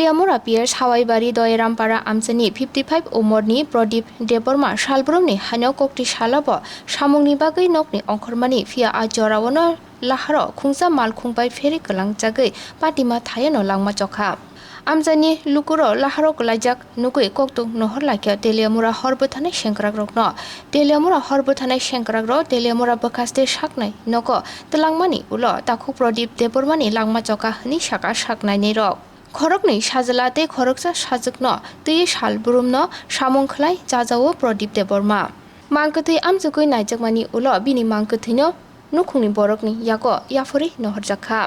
Teliamura piers हावाईबारी दयरामपारा आमचानि 55 उमरनि Pradeep Debbarma सालब्रमनि हानियाव कक्ति सालाबो सामुंनि बागै नकनि अंखरमानि फिया आजरावनो लाहाराव खुंजा मालखुंबाय फेरि गलांजागै पाटिमा थायनो लांमा चखा आमजानि लुकुरो लाहाराव गलायजाक नुगै कक्तुं नहर लाखिया तेलियामुरा हरबो थानाय शेंक्राग्रकनो तेलियामुरा हरबो थानाय शेंक्राग्र तेलियामुरा बखास्ते साकनाय नको तलांमानि उलो ताखु प्रदीप देबर्मानि लांमा चखा हनि साका साकनायनि रक खरकनै साजला ते खरकसा साजकनो तै सालब्रुमनो सामुंखलाय जाजावो प्रदीप देबर्मा मांकथै आमजगै नायजकमानि उलो बिनि मांकथैनो नुखुंनि बरकनि याको याफुरि नहरजाखा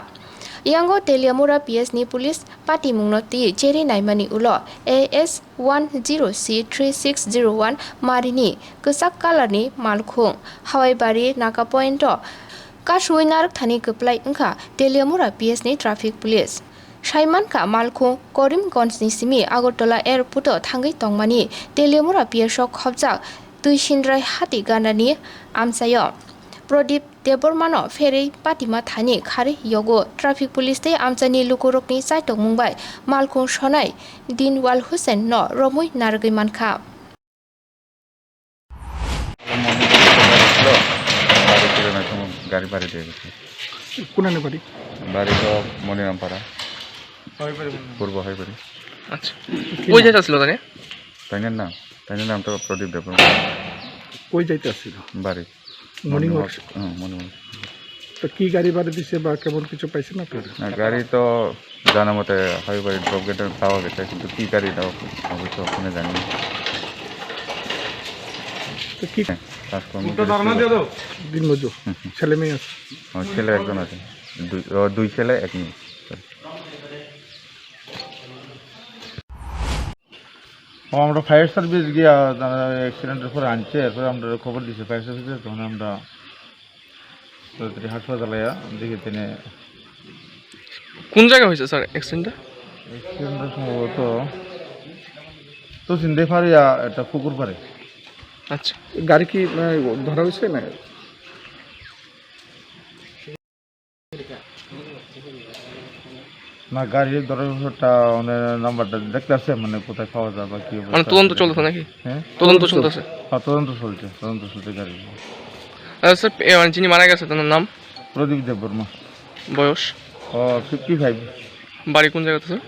यांगो तेलियामुरा PS नि पुलिस पाटिमुंनो ति चेरि नायमानि उलो AS 10C3601 मारिनि कसाक कालारनि मालखुं हावाईबारि नाका पॉइंट कासुइ नारक थानि गप्लाय अंखा तेलियामुरा PS नि ट्राफिक पुलिस साइमानका मालखुं करिमगंजनि सिमि आगरतला एयारपोर्ट थांगै तंमानि तेलियामुरा PS खबजाक तुइसिनद्राय हाति गानानि आमचायो प्रदीप देबर्मानो फेरै पाटिमा थानि खारि यगो ट्राफिक पुलिस ते आमचानि लुकुरकनि साइटक मुंबाय मालखुं सनाय दिनवाल हुसेन न रमुइ नारगै मानखा गाड़ी बारी दे কোনানে বাড়ি बारी तो মনিরামপাড়া পূর্ব হাইবাড়ি আচ্ছা কই যাইতে আসছিল তাই তাইনের নাম তো প্রদীপ দেববর্মা কই যাইতে আসছিল বাড়ি মর্নিং ওয়াক মর্নিং তো কি গাড়ি বাড়ি দিছে বা কেমন কিছু পাইছেন আপনারা না গাড়ি তো জানা মতে হাইবাড়ি ড্রপ গেটে পাওয়া গেছে কিন্তু কি গাড়ি দাও অবশ্য ওখানে জানি না তো কি দিন মজুর ছেলে মেয়ে আছে ছেলে একজন আছে দুই ছেলে এক মেয়ে আমরা ফায়ার সার্ভিস গিয়া অ্যাক্সিডেন্টের পরে আনছে এরপরে আমরা খবর দিয়েছি ফায়ার সার্ভিসে তখন আমরা হাসপাতালে দেখি তিনি কোন জায়গা হয়েছে স্যার অ্যাক্সিডেন্টটা সম্ভবত তসিন্দ্রাই ফারিয়া একটা পুকুর পারে আচ্ছা গাড়ি কি ধরা হয়েছে না না গাড়ির ধরাটা মানে নাম্বারটা দেখতে আসছে মানে কোথায় পাওয়া যায় বা কি মানে তদন্ত চলতেছে নাকি হ্যাঁ তদন্ত চলতেছে তদন্ত চলছে গাড়ি স্যার যিনি মারা গেছে তার নাম প্রদীপ দেববর্মা বয়স 55 বাড়ি কোন জায়গাতে স্যার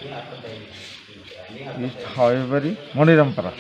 ইস্ট হাওয়াইবাড়ি মনিরামপাড়া